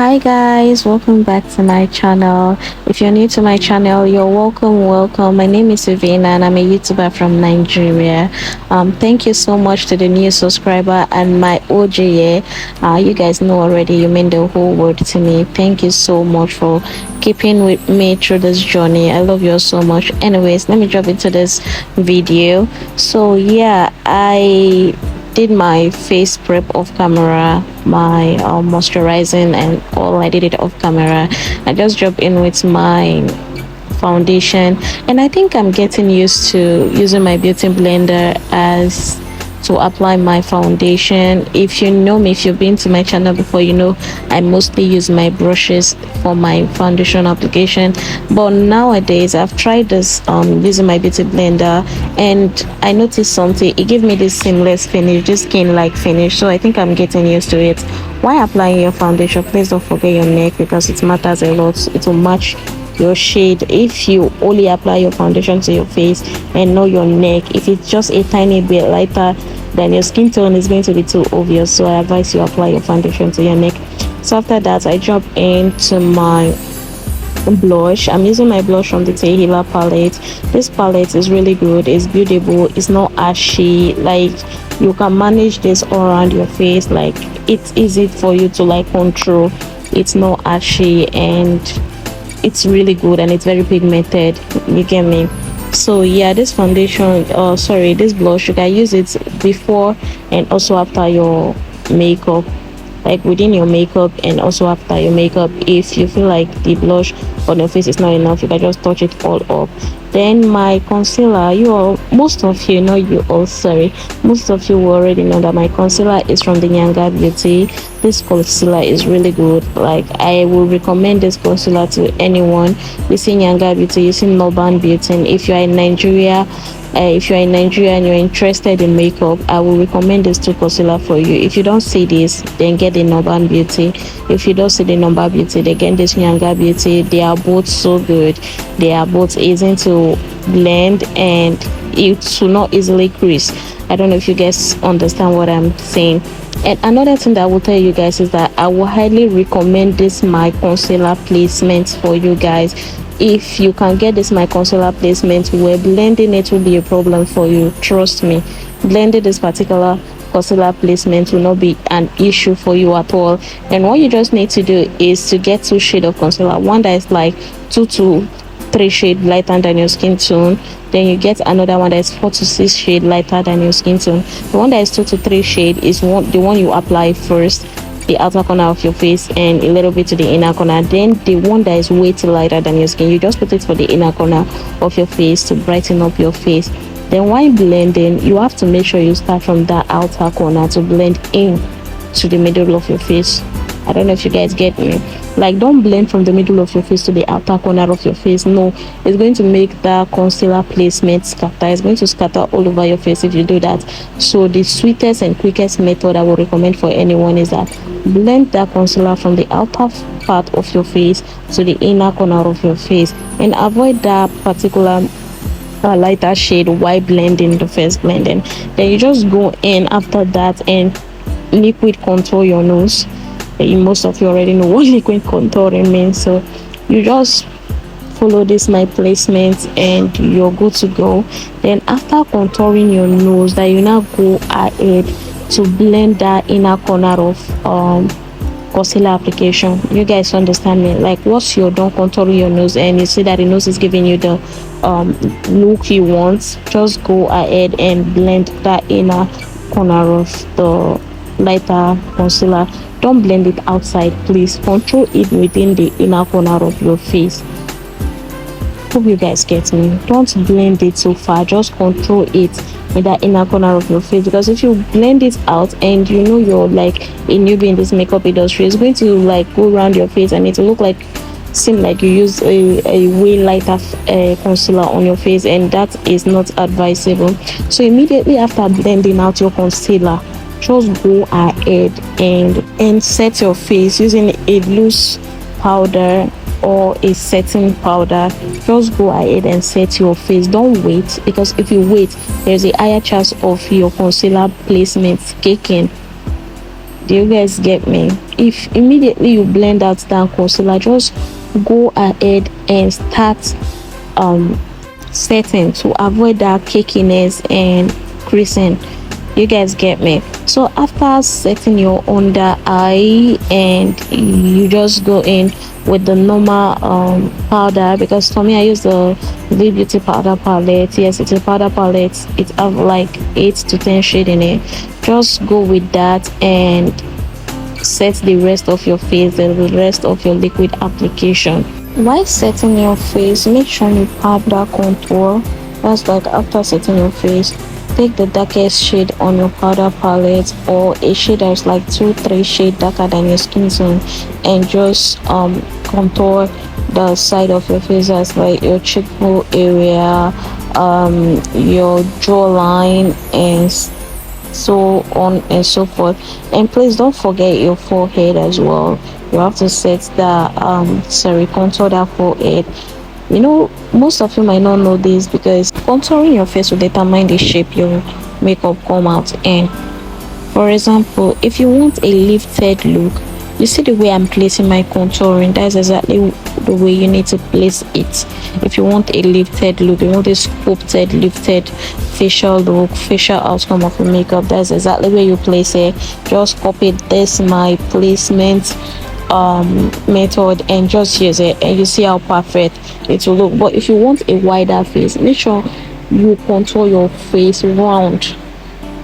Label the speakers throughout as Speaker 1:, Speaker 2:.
Speaker 1: Hi guys, welcome back to my channel. If you're new to my channel, you're welcome. My name is Eveina and I'm a YouTuber from Nigeria. Thank you so much to the new subscriber and my OG. You guys know already, you mean the whole world to me. Thank you so much for keeping with me through this journey. I love you all so much. Anyways, let me jump into this video. So yeah, I did my face prep off camera, my moisturizing and all. I did it off camera. I just dropped in with my foundation, and I think I'm getting used to using my beauty blender as to apply my foundation. If you know me, if you've been to my channel before, you know I mostly use my brushes for my foundation application, but nowadays I've tried this using my beauty blender, and I noticed something. It gave me this seamless finish, this skin like finish, so I think I'm getting used to it. While applying your foundation, please don't forget your neck, because it matters a lot. It will match your shade. If you only apply your foundation to your face and not your neck, if it's just a tiny bit lighter, then your skin tone is going to be too obvious. So I advise you apply your foundation to your neck. So after that, I jump into my blush. I'm using my blush from the Tehila palette. This palette is really good. It's beautiful. It's not ashy. Like, you can manage this all around your face. Like, it's easy for you to like control. It's not ashy, and it's really good, and it's very pigmented. You get me? So yeah, this foundation, this blush, you can use it before and also after your makeup, like within your makeup and also after your makeup. If you feel like the blush on your face is not enough, you can just touch it all up. Then my concealer, most of you will already know that my concealer is from the Nyanga Beauty. This concealer is really good. Like, I will recommend this concealer to anyone using Nyanga Beauty, using Northern Beauty. And if you're in Nigeria, and you're interested in makeup, I will recommend this two concealer for you. If you don't see this, then get the Northern Beauty. If you don't see the Northern Beauty, then get this Nyanga Beauty. They are both so good. They are both easy to blend, and it will not easily crease. I don't know if you guys understand what I'm saying. And another thing that I will tell you guys is that I will highly recommend this my concealer placement for you guys. If you can get this my concealer placement where blending it will be a problem for you, trust me, blending this particular concealer placement will not be an issue for you at all. And what you just need to do is to get two shades of concealer, one that is like 2 to 3 shades lighter than your skin tone. Then you get another one that is 4 to 6 shades lighter than your skin tone. The one that is 2 to 3 shades is the one you apply first, the outer corner of your face and a little bit to the inner corner. Then the one that is way too lighter than your skin, you just put it for the inner corner of your face to brighten up your face. Then while blending, you have to make sure you start from that outer corner to blend in to the middle of your face. I don't know if you guys get me. Like, don't blend from the middle of your face to the outer corner of your face. No, it's going to make that concealer placement scatter. It's going to scatter all over your face if you do that. So the sweetest and quickest method I would recommend for anyone is that blend that concealer from the outer part of your face to the inner corner of your face, and avoid that particular lighter shade while blending the first blending. Then you just go in after that and liquid contour your nose. Most of you already know what liquid contouring means, so you just follow this my placement and you're good to go. Then after contouring your nose, that you now go ahead to blend that inner corner of concealer application. You guys understand me? Like, once you're done contouring your nose and you see that the nose is giving you the look you want, just go ahead and blend that inner corner of the lighter concealer. Don't blend it outside, please. Control it within the inner corner of your face. Hope you guys get me. Don't blend it so far, just control it in that inner corner of your face, because if you blend it out and you know you're like a newbie in this makeup industry, it's going to like go around your face and it will look seem like you use a way lighter concealer on your face, and that is not advisable. So immediately after blending out your concealer, just go ahead and set your face using a loose powder or a setting powder. Just go ahead and set your face. Don't wait, because if you wait, there's a higher chance of your concealer placement caking. Do you guys get me? if immediately you blend out that concealer, just go ahead and start um setting to avoid that cakiness and creasing. You guys get me? So after setting your under eye, and you just go in with the normal powder, because for me I use the V Beauty powder palette. Yes, it's a powder palette. It have like 8 to 10 shade in it. Just go with that and set the rest of your face and the rest of your liquid application. While setting your face, make sure you pat that contour. That's like after setting your face, take the darkest shade on your powder palette, or a shade that's like 2-3 shade darker than your skin tone, and just contour the side of your face, as like your cheekbone area, your jawline, and so on and so forth. And please don't forget your forehead as well. You have to set that contour that forehead. You know, most of you might not know this, because contouring your face will determine the shape your makeup come out in. For example, if you want a lifted look, you see the way I'm placing my contouring, that's exactly the way you need to place it. If you want a lifted look, you want a sculpted lifted facial look, facial outcome of your makeup, that's exactly where you place it. Just copy this my placement method and just use it, and you see how perfect it will look. But if you want a wider face, make sure you contour your face round.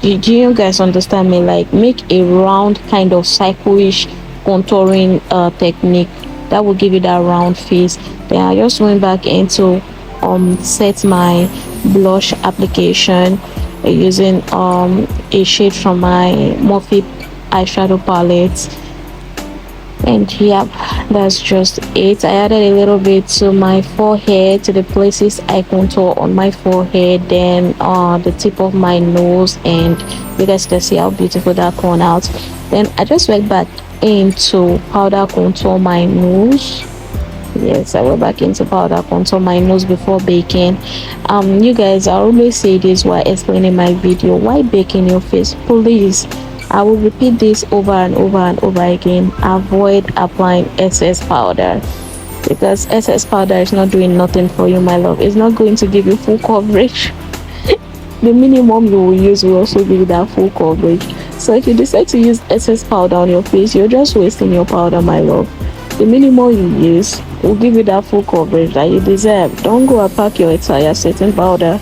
Speaker 1: Do you guys understand me? Like, make a round kind of circle-ish contouring technique that will give you that round face. Then I just went back into set my blush application using a shade from my Morphe eyeshadow palette. And yeah, that's just it. I added a little bit to my forehead, to the places I contour on my forehead, then the tip of my nose, and you guys can see how beautiful that turned out. Then I just went back into powder contour my nose. Yes, I went back into powder contour my nose before baking. You guys, I always say this while explaining my video: why baking your face? Please, I will repeat this over and over and over again: avoid applying excess powder, because excess powder is not doing nothing for you, my love. It's not going to give you full coverage. The minimum you will use will also give you that full coverage. So if you decide to use excess powder on your face, you're just wasting your powder, my love. The minimum you use will give you that full coverage that you deserve. Don't go and pack your entire setting powder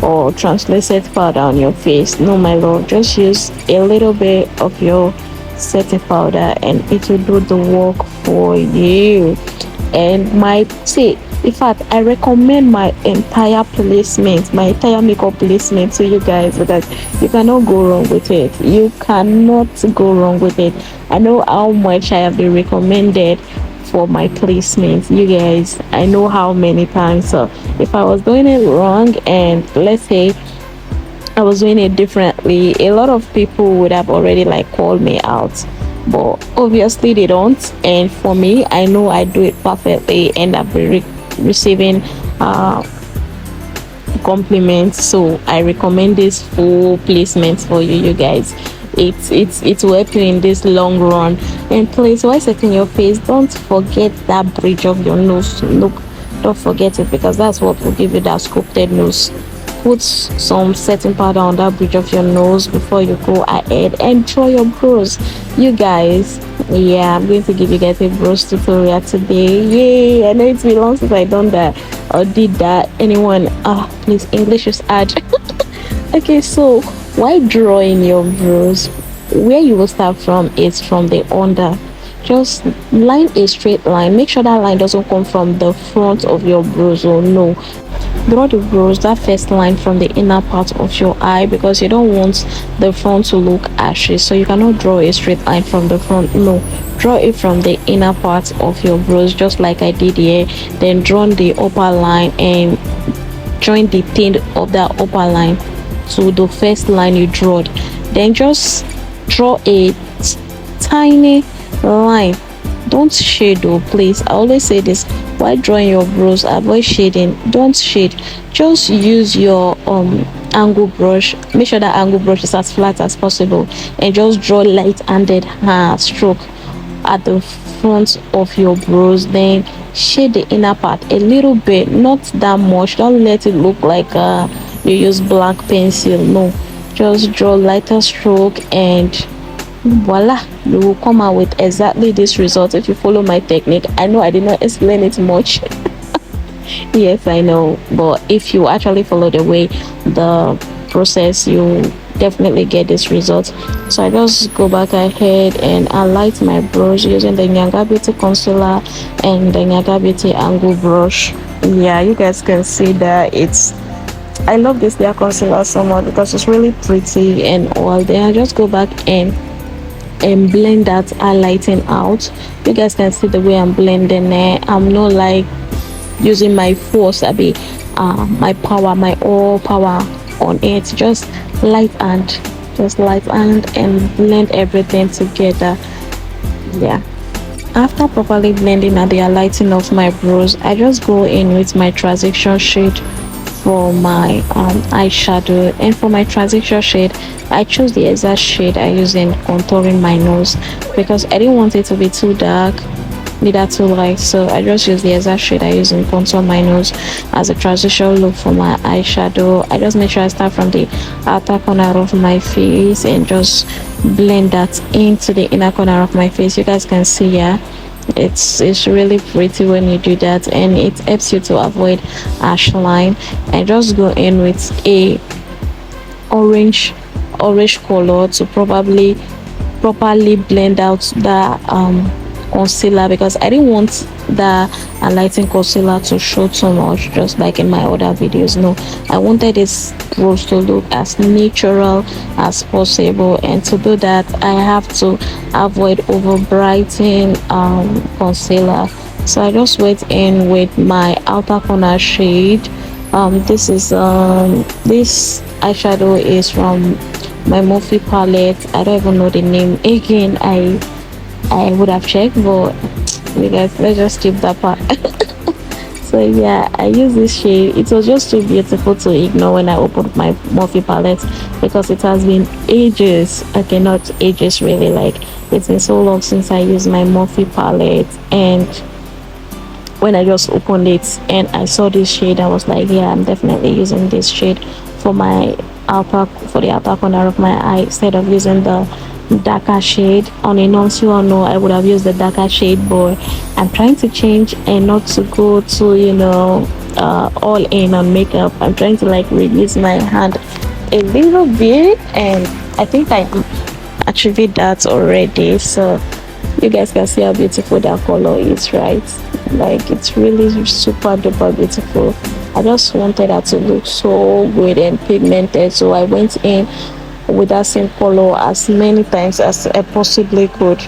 Speaker 1: or translucent powder on your face. No, my love, just use a little bit of your setting powder and it will do the work for you. And in fact, I recommend my entire placement, my entire makeup placement to you guys, because you cannot go wrong with it. You cannot go wrong with it. I know how much I have been recommended for my placement, you guys. I know how many times. So if I was doing it wrong, and let's say I was doing it differently, a lot of people would have already like called me out, but obviously they don't. And for me, I know I do it perfectly, and I've been receiving compliments. So I recommend this full placement for you guys. It will help you in this long run. And please, while setting your face, don't forget that bridge of your nose. Look, don't forget it, because that's what will give you that sculpted nose. Put some setting powder on that bridge of your nose before you go ahead and draw your brows, you guys. Yeah, I'm going to give you guys a brows tutorial today. Yay! I know it's been long since I done that or did that. Anyone, please, English is hard. Okay, so while drawing your brows, where you will start from is from the under. Just line a straight line. Make sure that line doesn't come from the front of your brows, or no, draw the brows, that first line, from the inner part of your eye, because you don't want the front to look ashy. So you cannot draw a straight line from the front. No, draw it from the inner part of your brows, just like I did here. Then draw the upper line and join the thin of that upper line to the first line you drawed. Then just draw a tiny line. Don't shade though, please. I always say this: while drawing your brows, avoid shading. Don't shade. Just use your angle brush. Make sure that angle brush is as flat as possible, and just draw light-handed stroke at the front of your brows, then shade the inner part a little bit, not that much. Don't let it look like you use black pencil. No, just draw lighter stroke and voila, you will come out with exactly this result if you follow my technique. I know I did not explain it much. Yes, I know, but if you actually follow the process, you definitely get this result. So I just go back ahead and I light my brush using the Nyanga Beauty concealer and the Nyanga Beauty angle brush. Yeah, you guys can see that I love this layer concealer so much because it's really pretty and all. Then I just go back and blend that highlighting out. You guys can see the way I'm blending it. I'm not like using my force, my power, my all power on it. Just light and and blend everything together. Yeah, after properly blending and the highlighting of my brows, I just go in with my transition shade for my eyeshadow. And for my transition shade, I chose the exact shade I use in contouring my nose because I didn't want it to be too dark neither too light, so I just use the exact shade I use in contour my nose as a transition look for my eyeshadow. I just make sure I start from the outer corner of my face and just blend that into the inner corner of my face. You guys can see, yeah, it's really pretty when you do that, and it helps you to avoid harsh line. And just go in with a orange color to probably properly blend out the concealer, because I didn't want the highlighting concealer to show too much, just like in my other videos. No, I wanted this rose to look as natural as possible, and to do that I have to avoid over brightening concealer. So I just went in with my outer corner shade. This eyeshadow is from my Morphe palette. I don't even know the name again. I would have checked, but you guys, let's just skip that part. So yeah, I use this shade. It was just too beautiful to ignore when I opened my Morphe palette, because it has been ages. Okay, not ages really, like it's been so long since I used my Morphe palette, and when I just opened it and I saw this shade, I was like, yeah, I'm definitely using this shade for the outer corner of my eye instead of using the darker shade. On a non-sewer, no, I would have used the darker shade, but I'm trying to change and not to go to, all in on makeup. I'm trying to like release my hand a little bit, and I think I achieved that already. So you guys can see how beautiful that color is, right? Like, it's really super duper beautiful. I just wanted that to look so good and pigmented, so I went in with that same color as many times as I possibly could.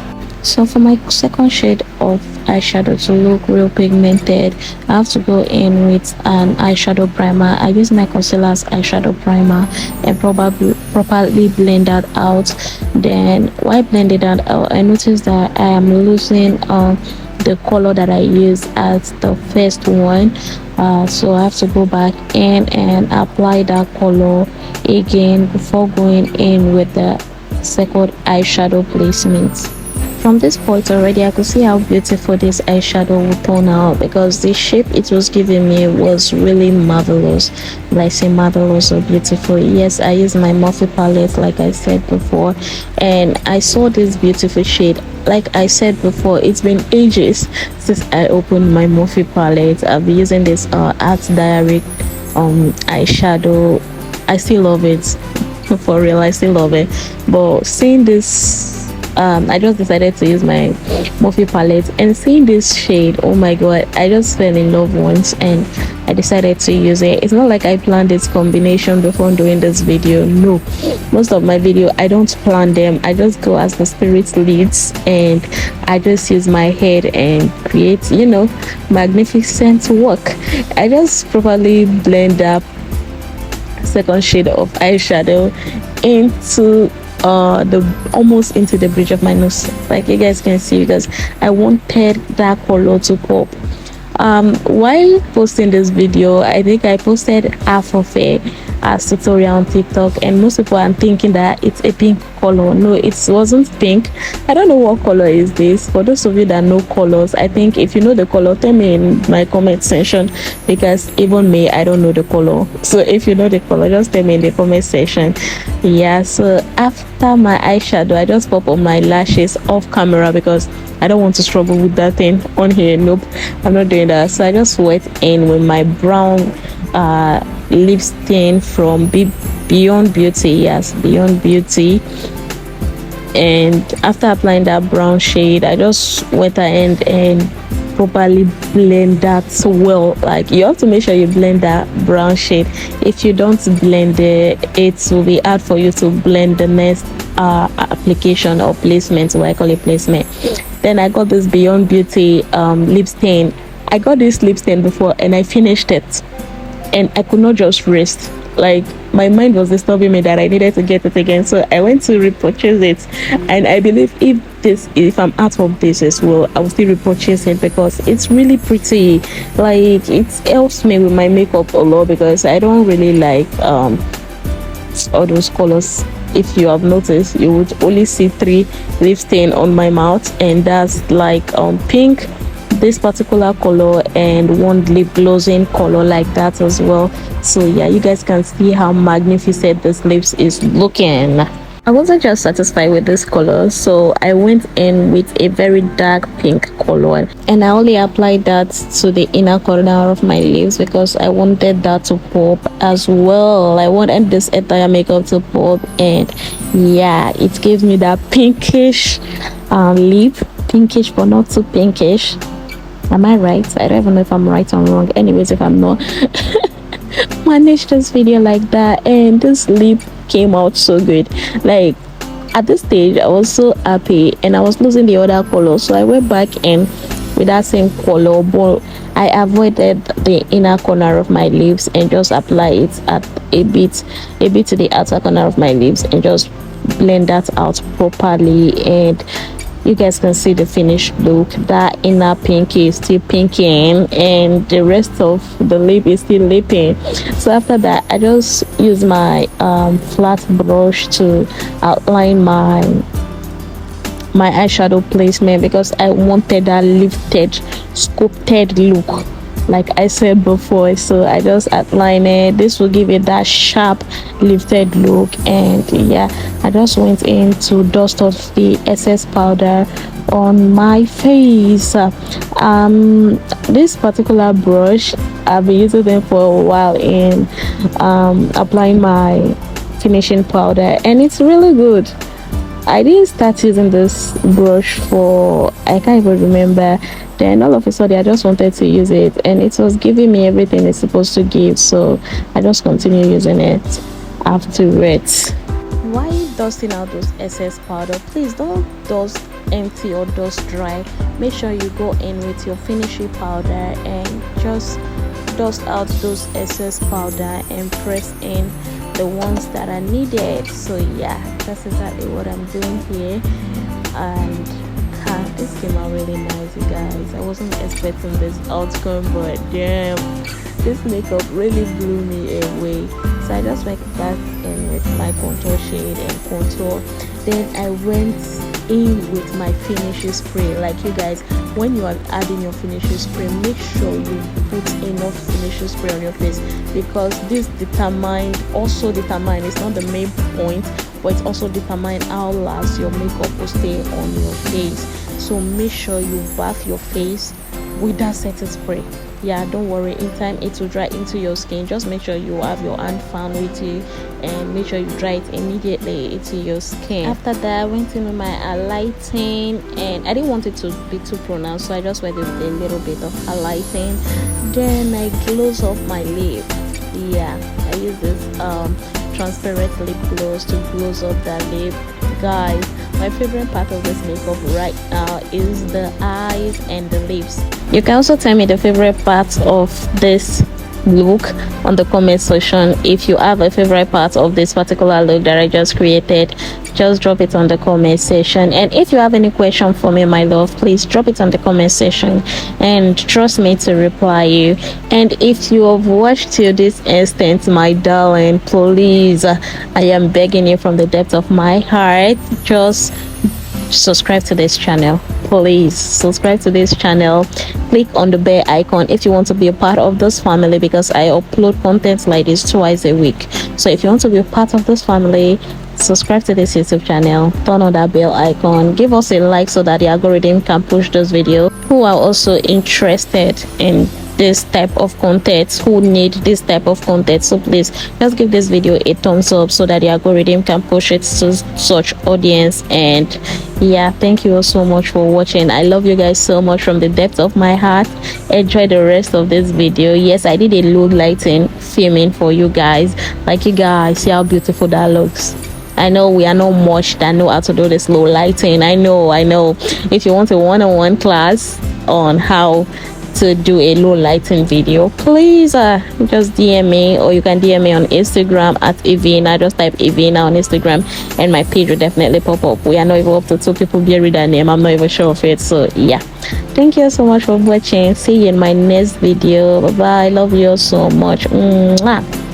Speaker 1: So for my second shade of eyeshadow to look real pigmented, I have to go in with an eyeshadow primer. I use my concealer as eyeshadow primer and properly blend that out. Then while blending that out, I noticed that I am losing the color that I used as the first one. So I have to go back in and apply that color again before going in with the second eyeshadow placement. From this point already, I could see how beautiful this eyeshadow would turn out, because the shape it was giving me was really marvelous. Like, say marvelous or beautiful. Yes, I used my Morphe palette like I said before, and I saw this beautiful shade. Like I said before, it's been ages since I opened my Morphe palette. I've been using this Art Diary eyeshadow. I still love it. For real, I still love it. But seeing this, I just decided to use my Morphe palette, and seeing this shade, oh my god, I just fell in love once and I decided to use it. It's not like I planned this combination before doing this video. No, most of my video I don't plan them. I just go as the spirit leads, and I just use my head and create, magnificent work. I just properly blend up second shade of eyeshadow into the almost into the bridge of my nose, like you guys can see, because I wanted that color to pop. While posting this video, I think I posted half of it as tutorial on TikTok, and most people are thinking that it's a pink color. No, it wasn't pink. I don't know what color is this. For those of you that know colors, I think if you know the color, tell me in my comment section, because even me, I don't know the color. So if you know the color, just tell me in the comment section. Yeah, so after my eyeshadow, I just pop on my lashes off camera because I don't want to struggle with that thing on here. Nope, I'm not doing that. So I just went in with my brown lip stain from Beyond Beauty. Yes, Beyond Beauty. And after applying that brown shade, I just went ahead and properly blend that well. Like, you have to make sure you blend that brown shade. If you don't blend it will be hard for you to blend the next application or placement, what I call it placement. Then I got this Beyond Beauty lip stain. I got this lip stain before and I finished it, and I could not just rest. Like, my mind was disturbing me that I needed to get it again, so I went to repurchase it. And I believe if I'm out of this as well, I will still repurchase it because it's really pretty. Like, it helps me with my makeup a lot because I don't really like all those colors. If you have noticed, you would only see 3 lip stain on my mouth, and that's like pink, this particular color, and 1 lip glossing color like that as well. So yeah, you guys can see how magnificent this lips is looking. I wasn't just satisfied with this color, so I went in with a very dark pink color, and I only applied that to the inner corner of my lips because I wanted that to pop as well. I wanted this entire makeup to pop, and yeah, it gives me that pinkish lip. Pinkish but not too pinkish. Am I right? I don't even know if I'm right or wrong. Anyways, if I'm not, manage this video like that, and this lip came out so good. Like, at this stage I was so happy, and I was losing the other color, so I went back in with that same color, but I avoided the inner corner of my lips and just apply it at a bit to the outer corner of my lips and just blend that out properly. And you guys can see the finished look. That inner pinky is still pinking, and the rest of the lip is still lipping. So after that, I just use my flat brush to outline my eyeshadow placement because I wanted that lifted, sculpted look, like I said before. So I just outline it. This will give it that sharp lifted look. And yeah, I just went in to dust off the excess powder on my face. This particular brush, I've been using them for a while in applying my finishing powder, and it's really good. I didn't start using this brush for, I can't even remember. Then all of a sudden I just wanted to use it, and it was giving me everything it's supposed to give, so I just continue using it afterwards. While dusting out those excess powder, please don't dust empty or dust dry. Make sure you go in with your finishing powder and just dust out those excess powder and press in the ones that are needed. So yeah, that's exactly what I'm doing here. And this came out really nice, you guys. I wasn't expecting this outcome, but damn, this makeup really blew me away. So I just went back in with my contour shade and contour. Then I went in with my finishing spray. Like, you guys, when you are adding your finishing spray, make sure you put enough finishing spray on your face, because this also determine, it's not the main point, but it also determine how last your makeup will stay on your face. So make sure you bath your face with that setting spray. Yeah, don't worry, in time it will dry into your skin. Just make sure you have your hand fan with you and make sure you dry it immediately into your skin. After that, I went in with my highlighting, and I didn't want it to be too pronounced, so I just went with a little bit of highlighting. Then I gloss off my lip. Yeah, I use this transparent lip gloss to gloss up that lip. Guys, my favorite part of this makeup right now is the eyes and the lips. You can also tell me the favorite part of this look on the comment section. If you have a favorite part of this particular look that I just created, just drop it on the comment section. And if you have any question for me, my love, please drop it on the comment section and trust me to reply you. And if you have watched till this instant, my darling, please, I am begging you from the depth of my heart, just subscribe to this channel. Please subscribe to this channel, click on the bell icon if you want to be a part of this family, because I upload content like this twice a week. So if you want to be a part of this family, subscribe to this YouTube channel, turn on that bell icon, give us a like so that the algorithm can push this video who are also interested in this type of content, who need this type of content. So please just give this video a thumbs up so that the algorithm can push it to such audience. And yeah, thank you all so much for watching. I love you guys so much from the depth of my heart. Enjoy the rest of this video. Yes, I did a low lighting filming for you guys. Like, you guys see how beautiful that looks. I know we are not much that know how to do this low lighting. I know. If you want a one-on-one class on how to do a low lighting video, please just DM me, or you can DM me on Instagram at Eveina. Just type Eveina on Instagram and my page will definitely pop up. We are not even up to 2 people bearing that name. I'm not even sure of it. So yeah, thank you so much for watching. See you in my next video. Bye bye. Love you all so much. Mwah.